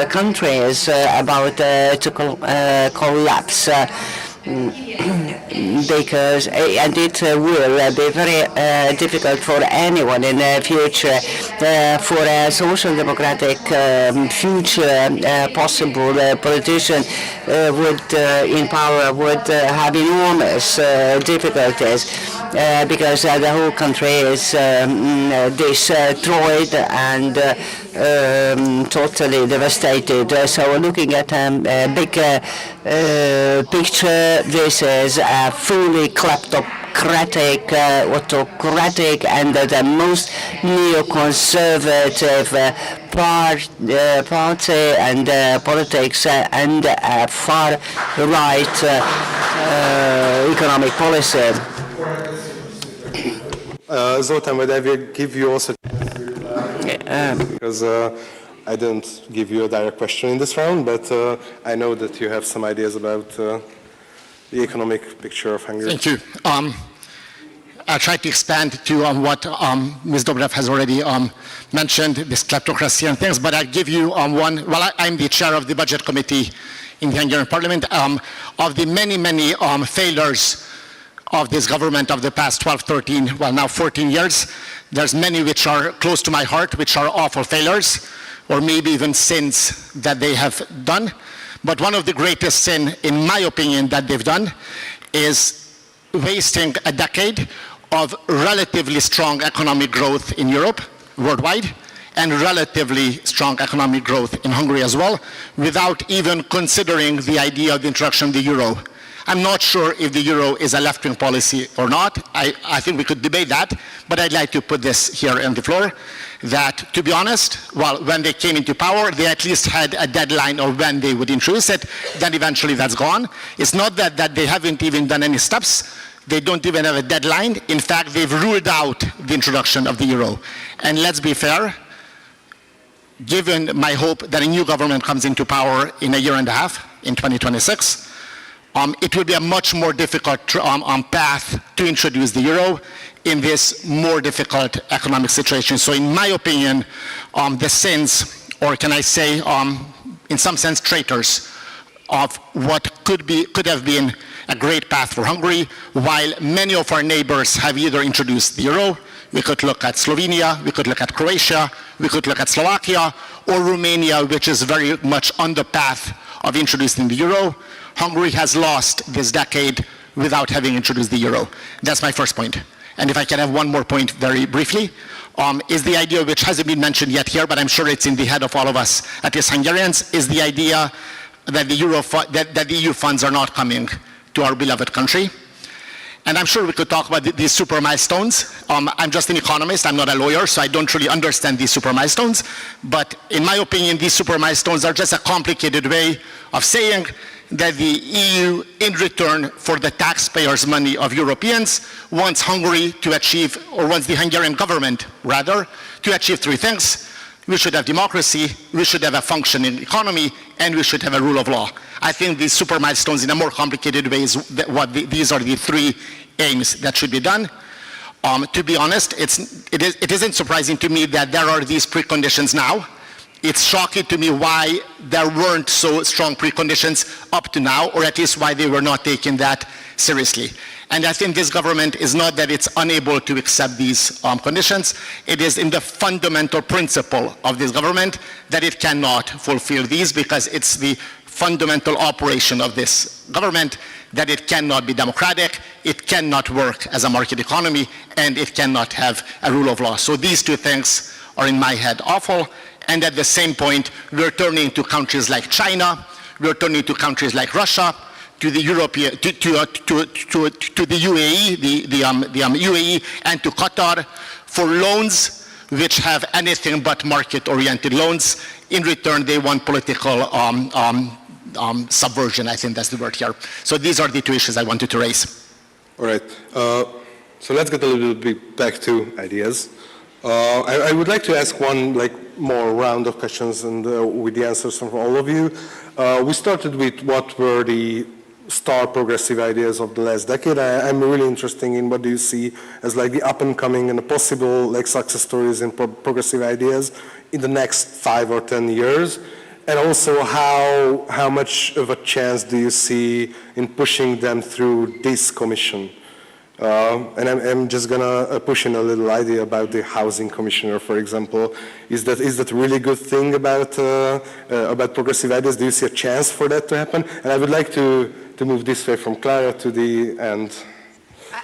country is about to collapse. Because and it will be very difficult for anyone in the future for a social democratic future possible politician would in power would have enormous difficulties because the whole country is destroyed and totally devastated. So looking at a big picture, this is a fully kleptocratic, autocratic, and the most neoconservative party and politics and far right economic policy. Zoltán, but I will give you also because I didn't give you a direct question in this round, but I know that you have some ideas about the economic picture of Hungary. Thank you. I'll try to expand to what Ms. Dobrev has already mentioned, this kleptocracy and things, but I'll give you one. Well, I'm the chair of the budget committee in the Hungarian parliament. Of the many failures of this government of the past 12, 13, well now 14 years, there's many which are close to my heart, which are awful failures, or maybe even sins that they have done. But one of the greatest sin, in my opinion, that they've done is wasting a decade of relatively strong economic growth in Europe, worldwide, and relatively strong economic growth in Hungary as well, without even considering the idea of the introduction of the euro. I'm not sure if the euro is a left-wing policy or not. I think we could debate that, but I'd like to put this here on the floor, that, to be honest, well, when they came into power, they at least had a deadline of when they would introduce it, then eventually that's gone. It's not that they haven't even done any steps. They don't even have a deadline. In fact, they've ruled out the introduction of the euro. And let's be fair, given my hope that a new government comes into power in a year and a half, in 2026, it will be a much more difficult path to introduce the euro in this more difficult economic situation. So in my opinion, the sins, or can I say, in some sense, traitors of what could have been a great path for Hungary, while many of our neighbors have either introduced the euro. We could look at Slovenia, we could look at Croatia, we could look at Slovakia, or Romania, which is very much on the path of introducing the euro. Hungary has lost this decade without having introduced the euro. That's my first point. And if I can have one more point very briefly, is the idea, which hasn't been mentioned yet here, but I'm sure it's in the head of all of us, at least Hungarians, is the idea that the EU funds are not coming to our beloved country. And I'm sure we could talk about these super milestones. I'm just an economist, I'm not a lawyer, so I don't really understand these super milestones. But in my opinion, these super milestones are just a complicated way of saying that the EU, in return for the taxpayers' money of Europeans, wants Hungary to achieve, or wants the Hungarian government, rather, to achieve three things. We should have democracy, we should have a functioning economy, and we should have a rule of law. I think these super milestones, in a more complicated way, these are the three aims that should be done. To be honest, it isn't surprising to me that there are these preconditions now. It's shocking to me why there weren't so strong preconditions up to now, or at least why they were not taking that seriously. And I think this government is not that it's unable to accept these conditions. It is in the fundamental principle of this government that it cannot fulfill these, because it's the fundamental operation of this government, that it cannot be democratic, it cannot work as a market economy, and it cannot have a rule of law. So these two things are in my head awful, and at the same point, we're turning to countries like China, we're turning to countries like Russia, to the European, to the UAE, the UAE, and to Qatar for loans which have anything but market-oriented loans. In return, they want political subversion, I think that's the word here. So these are the two issues I wanted to raise. All right. So let's get a little bit back to ideas. I would like to ask one more round of questions and with the answers from all of you. We started with what were the star progressive ideas of the last decade. I'm really interested in what do you see as the up and coming and the possible success stories in progressive ideas in the next 5 or 10 years, and also how much of a chance do you see in pushing them through this commission? And I'm just gonna push in a little idea about the housing commissioner, for example. Is that a really good thing about progressive ideas? Do you see a chance for that to happen? And I would like to move this way from Klára to the end.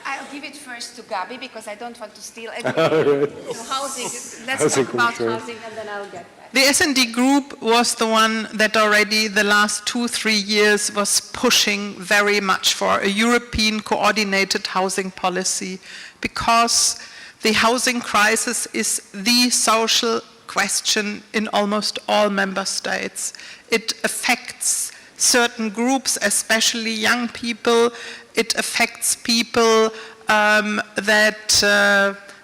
I'll give it first to Gaby because I don't want to steal everything. Housing, let's talk about housing and then I'll get back. The S&D Group was the one that already the last 2-3 years was pushing very much for a European coordinated housing policy, because the housing crisis is the social question in almost all member states. It affects certain groups, especially young people. It affects people that,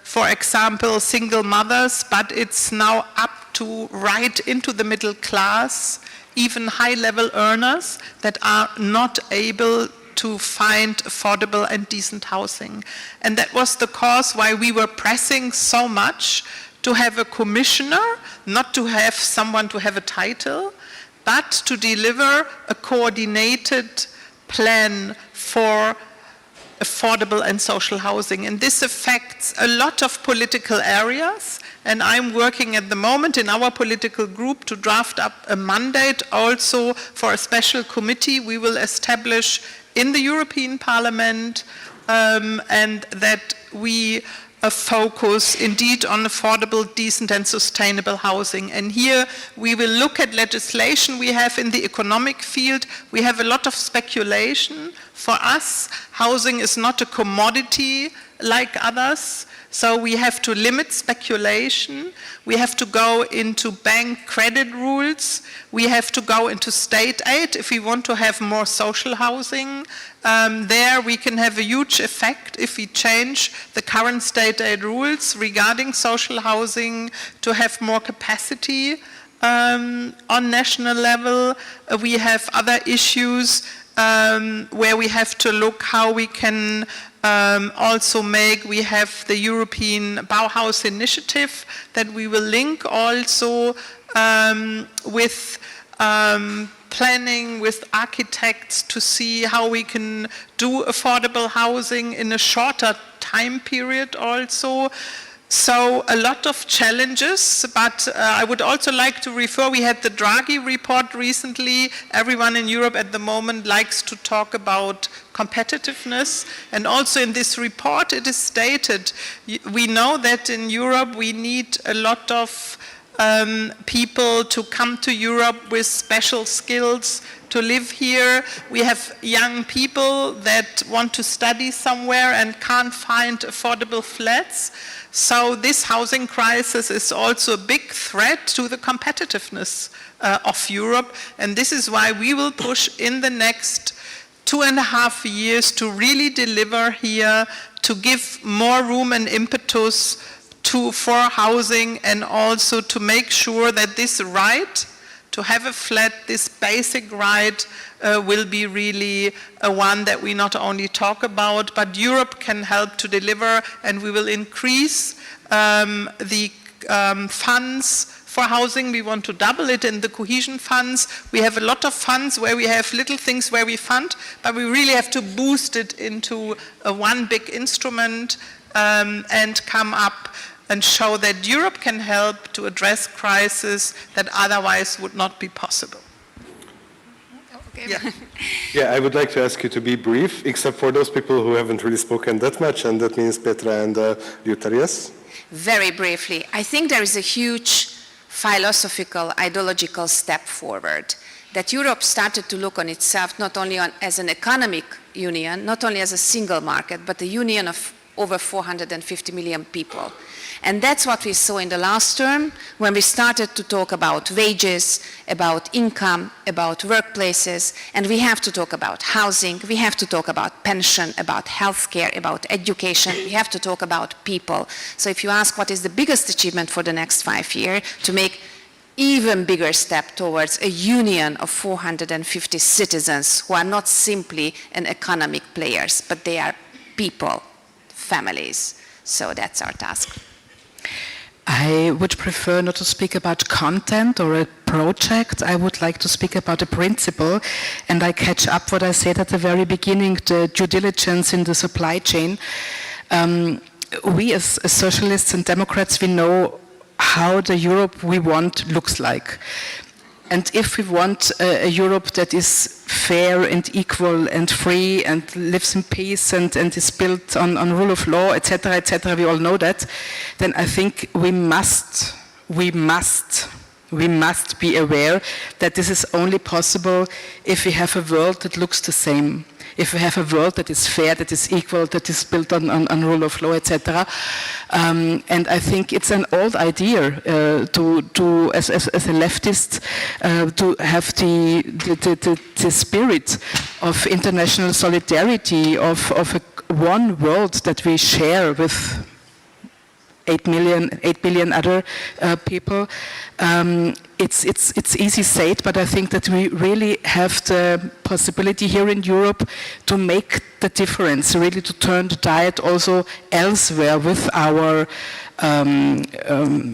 for example, single mothers, but it's now up to right into the middle class, even high-level earners that are not able to find affordable and decent housing. And that was the cause why we were pressing so much to have a commissioner, not to have someone to have a title, but to deliver a coordinated plan for affordable and social housing. And this affects a lot of political areas. And I'm working at the moment in our political group to draft up a mandate also for a special committee we will establish in the European Parliament, and that we focus indeed on affordable, decent and sustainable housing. And here we will look at legislation we have in the economic field. We have a lot of speculation. For us, housing is not a commodity like others. So we have to limit speculation. We have to go into bank credit rules. We have to go into state aid if we want to have more social housing. There we can have a huge effect if we change the current state aid rules regarding social housing to have more capacity on national level. We have other issues where we have to look how we can also we have the European Bauhaus initiative that we will link also with planning with architects to see how we can do affordable housing in a shorter time period also. So a lot of challenges, but I would also like to refer, we had the Draghi report recently. Everyone in Europe at the moment likes to talk about competitiveness. And also in this report it is stated, we know that in Europe we need a lot of people to come to Europe with special skills to live here. We have young people that want to study somewhere and can't find affordable flats. So this housing crisis is also a big threat to the competitiveness of Europe. And this is why we will push in the next 2.5 years to really deliver here, to give more room and impetus for housing, and also to make sure that this right to have a flat, this basic right, will be really one that we not only talk about, but Europe can help to deliver, and we will increase the funds for housing. We want to double it in the cohesion funds. We have a lot of funds where we have little things where we fund, but we really have to boost it into one big instrument and come up and show that Europe can help to address crises that otherwise would not be possible. Okay. Yeah. Yeah, I would like to ask you to be brief, except for those people who haven't really spoken that much, and that means Petra and Liutauras. Very briefly, I think there is a huge philosophical, ideological step forward, that Europe started to look on itself not only as an economic union, not only as a single market, but a union of over 450 million people. And that's what we saw in the last term, when we started to talk about wages, about income, about workplaces, and we have to talk about housing, we have to talk about pension, about healthcare, about education, we have to talk about people. So if you ask what is the biggest achievement for the next 5 years, to make even bigger step towards a union of 450 citizens who are not simply an economic players, but they are people, families. So that's our task. I would prefer not to speak about content or a project. I would like to speak about a principle, and I catch up what I said at the very beginning, the due diligence in the supply chain. We as socialists and democrats, we know how the Europe we want looks like. And if we want a Europe that is fair and equal and free and lives in peace and is built on rule of law, etc., we all know that, then I think we must be aware that this is only possible if we have a world that looks the same. If we have a world that is fair, that is equal, that is built on rule of law, etc. And I think it's an old idea to as a leftist, to have the spirit of international solidarity, of one world that we share with 8 billion other people. It's easy said, but I think that we really have the possibility here in Europe to make the difference, really to turn the tide also elsewhere with our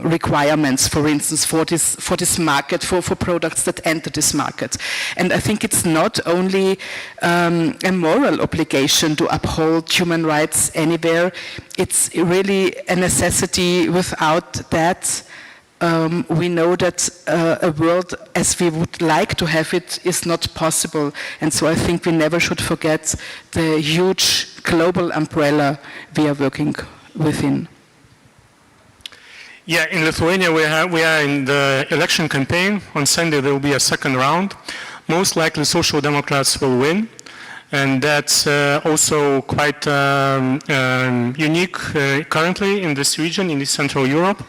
requirements, for instance, for this market, for products that enter this market. And I think it's not only a moral obligation to uphold human rights anywhere, it's really a necessity. Without that, we know that a world as we would like to have it is not possible. And so I think we never should forget the huge global umbrella we are working within. Yeah, in Lithuania we are in the election campaign. On Sunday there will be a second round. Most likely Social Democrats will win. And that's also quite unique currently in this region, in Central Europe.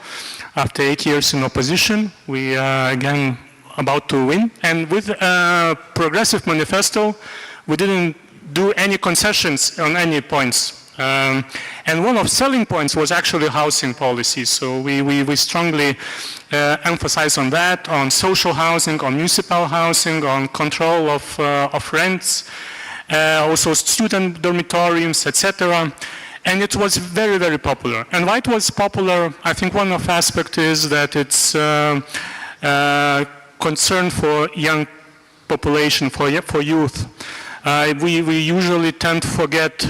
After 8 years in opposition, we are again about to win. And with a progressive manifesto, we didn't do any concessions on any points. And one of selling points was actually housing policy. So we strongly emphasize on that, on social housing, on municipal housing, on control of rents, also student dormitories, etc. And it was very, very popular. And why it was popular, I think one of the aspects is that it's concern for young population, for youth. We usually tend to forget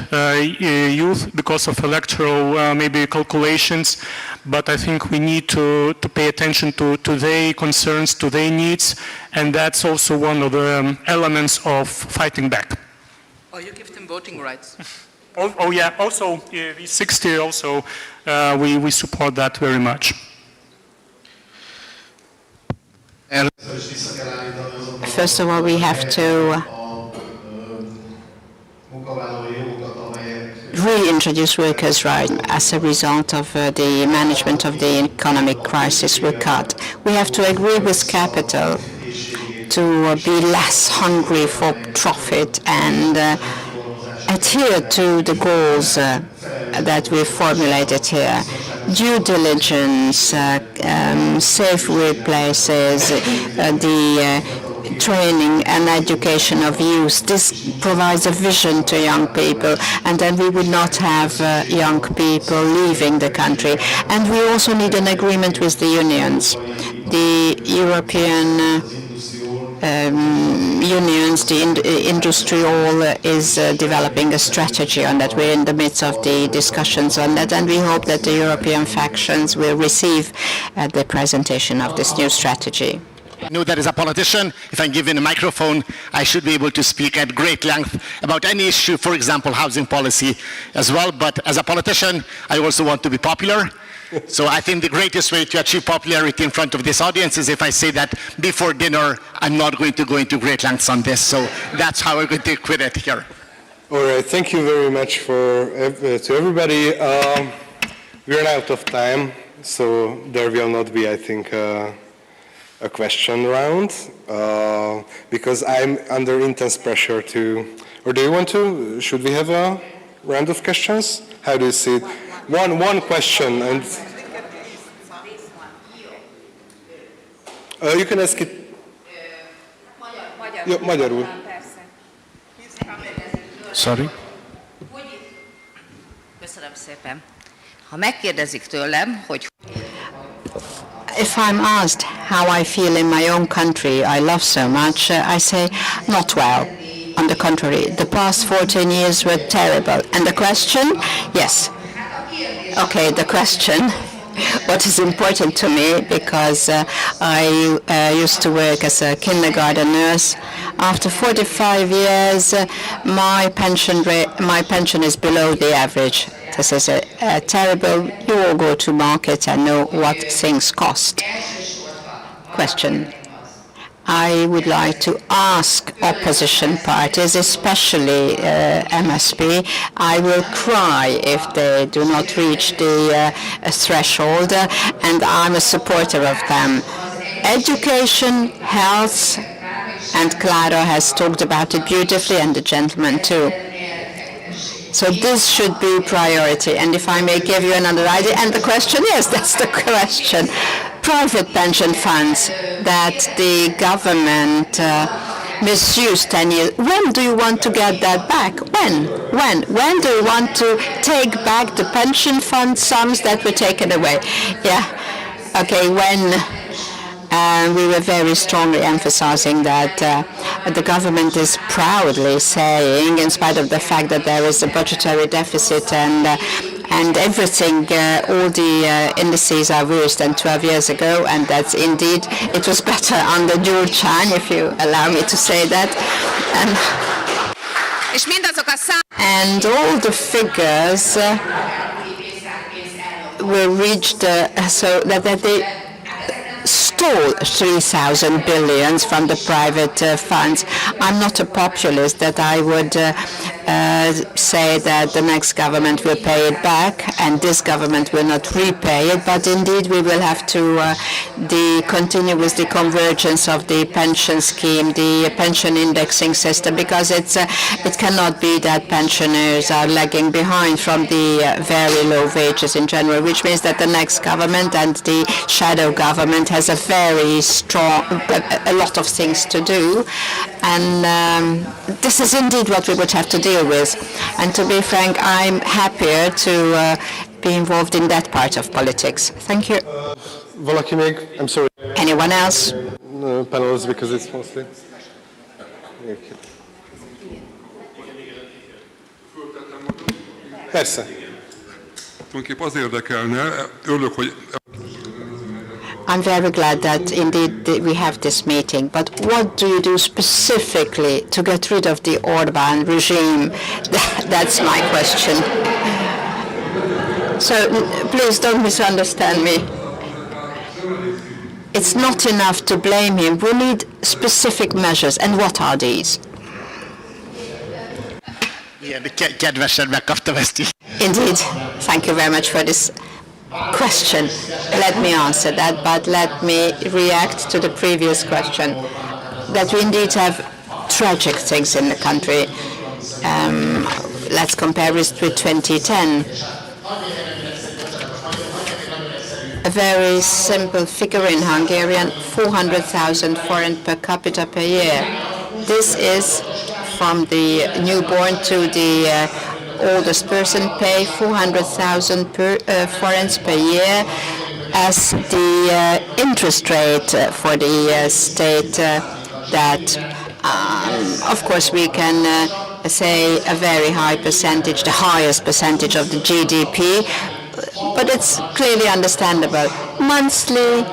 youth because of electoral maybe calculations, but I think we need to pay attention to their concerns, to their needs, and that's also one of the elements of fighting back. Oh, you give them voting rights. Oh yeah, also V60 also, we support that very much. First of all, we have to reintroduce workers' rights as a result of the management of the economic crisis we cut. We have to agree with capital to be less hungry for profit and adhere to the goals that we've formulated here. Due diligence, safe workplaces, the training and education of youth. This provides a vision to young people, and then we would not have young people leaving the country. And we also need an agreement with the unions. The European unions, the industry all is developing a strategy on that. We're in the midst of the discussions on that, and we hope that the European factions will receive the presentation of this new strategy. I know that as a politician, if I'm given a microphone, I should be able to speak at great length about any issue, for example, housing policy as well. But as a politician, I also want to be popular. So I think the greatest way to achieve popularity in front of this audience is if I say that before dinner, I'm not going to go into great lengths on this. So that's how we're going to quit it here. All right, thank you very much to everybody. We're out of time, so there will not be, I think, a question round, because I'm under intense pressure to, or do you want to, should we have a round of questions? How do you see it? One question, and you can ask it. Magyarul. Sorry? Köszönöm szépen. Ha megkérdezik tőlem, hogy If I'm asked how I feel in my own country I love so much, I say not well. On the contrary, the past 14 years were terrible. And the question? Yes. Okay, the question. What is important to me, because I used to work as a kindergarten nurse. After 45 years, my pension is below the average. This is terrible. You all go to market and know what things cost. Question. I would like to ask opposition parties, especially MSP, I will cry if they do not reach the threshold, and I'm a supporter of them. Education, health, and Klára has talked about it beautifully, and the gentleman too. So this should be priority. And if I may give you another idea, and the question, yes, that's the question. Private pension funds that the government misused 10 years. When do you want to get that back? When do you want to take back the pension fund sums that were taken away? Yeah, okay, when we were very strongly emphasizing that the government is proudly saying, in spite of the fact that there is a budgetary deficit and everything, all the indices are worse than 12 years ago, and that's indeed, it was better under Gyurcsány, if you allow me to say that. And all the figures were reached so that they stole 3,000 billions from the private funds. I'm not a populist that I would say that the next government will pay it back and this government will not repay it, but indeed we will have to continue with the convergence of the pension scheme, the pension indexing system, because it cannot be that pensioners are lagging behind from the very low wages in general, which means that the next government and the shadow government has a very strong, a lot of things to do, and this is indeed what we would have to deal with. And to be frank, I'm happier to be involved in that part of politics. Thank you. Valaki még? I'm sorry. Anyone else? No, panels, because it's mostly. Persze. Tulajdonképp az érdekelne, örülök, hogy I'm very glad that indeed we have this meeting, but what do you do specifically to get rid of the Orbán regime? That's my question. So please don't misunderstand me. It's not enough to blame him. We need specific measures. And what are these? Indeed. Thank you very much for this question. Let me answer that, but let me react to the previous question. That we indeed have tragic things in the country. Let's compare it with 2010. A very simple figure in Hungarian, 400,000 foreign per capita per year. This is from the newborn to the oldest person pay 400,000 forints per year as the interest rate for the state that, of course, we can say a very high percentage, the highest percentage of the GDP, but it's clearly understandable. Monthly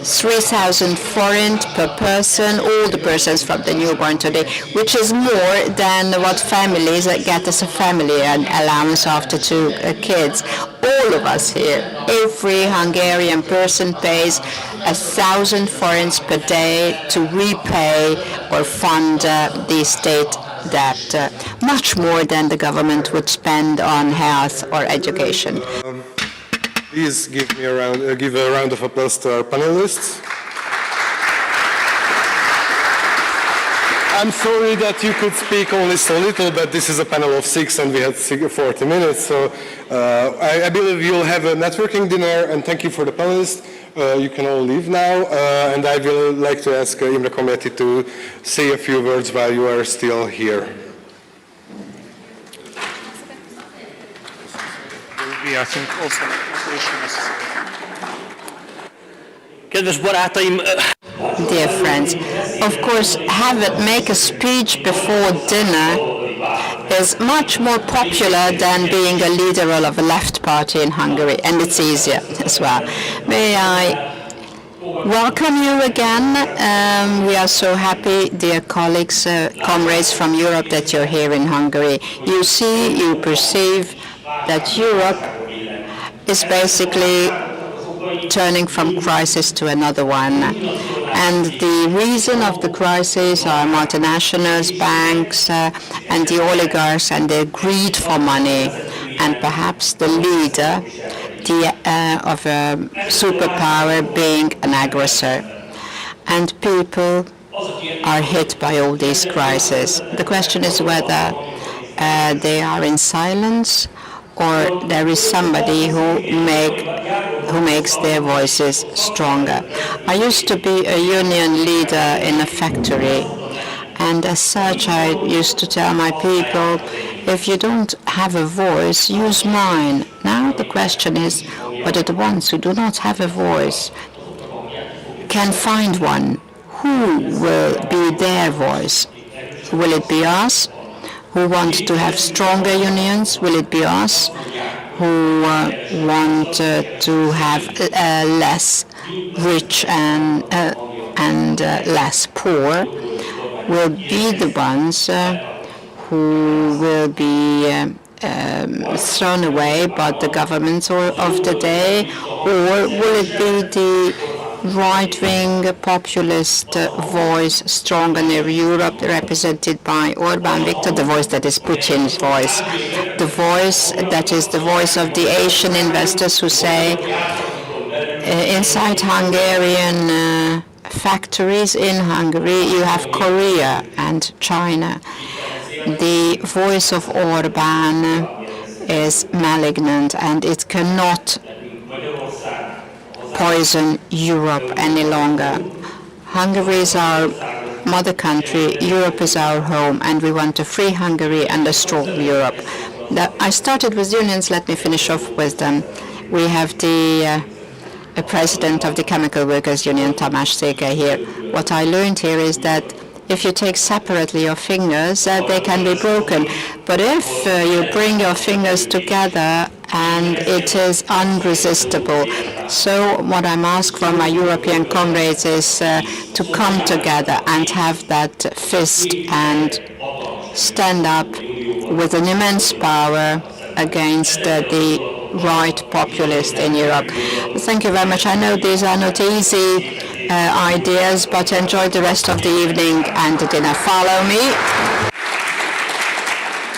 3,000 forint per person, all the persons from the newborn today, which is more than what families get as a family an allowance after 2 kids. All of us here, every Hungarian person pays 1,000 forints per day to repay or fund the state debt, much more than the government would spend on health or education. Please give a round of applause to our panelists. I'm sorry that you could speak only so little, but this is a panel of 6 and we had 40 minutes, so I believe you'll have a networking dinner, and thank you for the panelists. You can all leave now, and I will like to ask Imre Komjati to say a few words while you are still here. I think also Kedves barátaim, Dear friends, of course, make a speech before dinner is much more popular than being a leader of a left party in Hungary, and it's easier as well. May I welcome you again. We are so happy, dear colleagues, comrades from Europe, that you're here in Hungary. You see, you perceive that Europe is basically turning from crisis to another one. And the reason of the crisis are multinationals, banks, and the oligarchs and their greed for money, and perhaps the leader of a superpower being an aggressor. And people are hit by all these crises. The question is whether they are in silence or there is somebody who makes their voices stronger. I used to be a union leader in a factory, and as such I used to tell my people, if you don't have a voice, use mine. Now the question is whether the ones who do not have a voice can find one. Who will be their voice? Will it be us who want to have stronger unions? Will it be us who want to have less rich and less poor? Will be the ones who will be thrown away by the governments of the day, or will it be the right-wing populist voice stronger near Europe, represented by Orbán Viktor, the voice that is Putin's voice, the voice that is the voice of the Asian investors who say inside Hungarian factories in Hungary you have Korea and China. The voice of Orbán is malignant, and it cannot poison Europe any longer. Hungary is our mother country, Europe is our home, and we want a free Hungary and a strong Europe. I started with unions, let me finish off with them. We have the president of the Chemical Workers Union, Tamás Székely, here. What I learned here is that if you take separately your fingers, they can be broken. But if you bring your fingers together, and it is unresistible. So what I'm asking from my European comrades is to come together and have that fist and stand up with an immense power against the right populist in Europe. Thank you very much. I know these are not easy ideas, but enjoy the rest of the evening and the dinner. Follow me.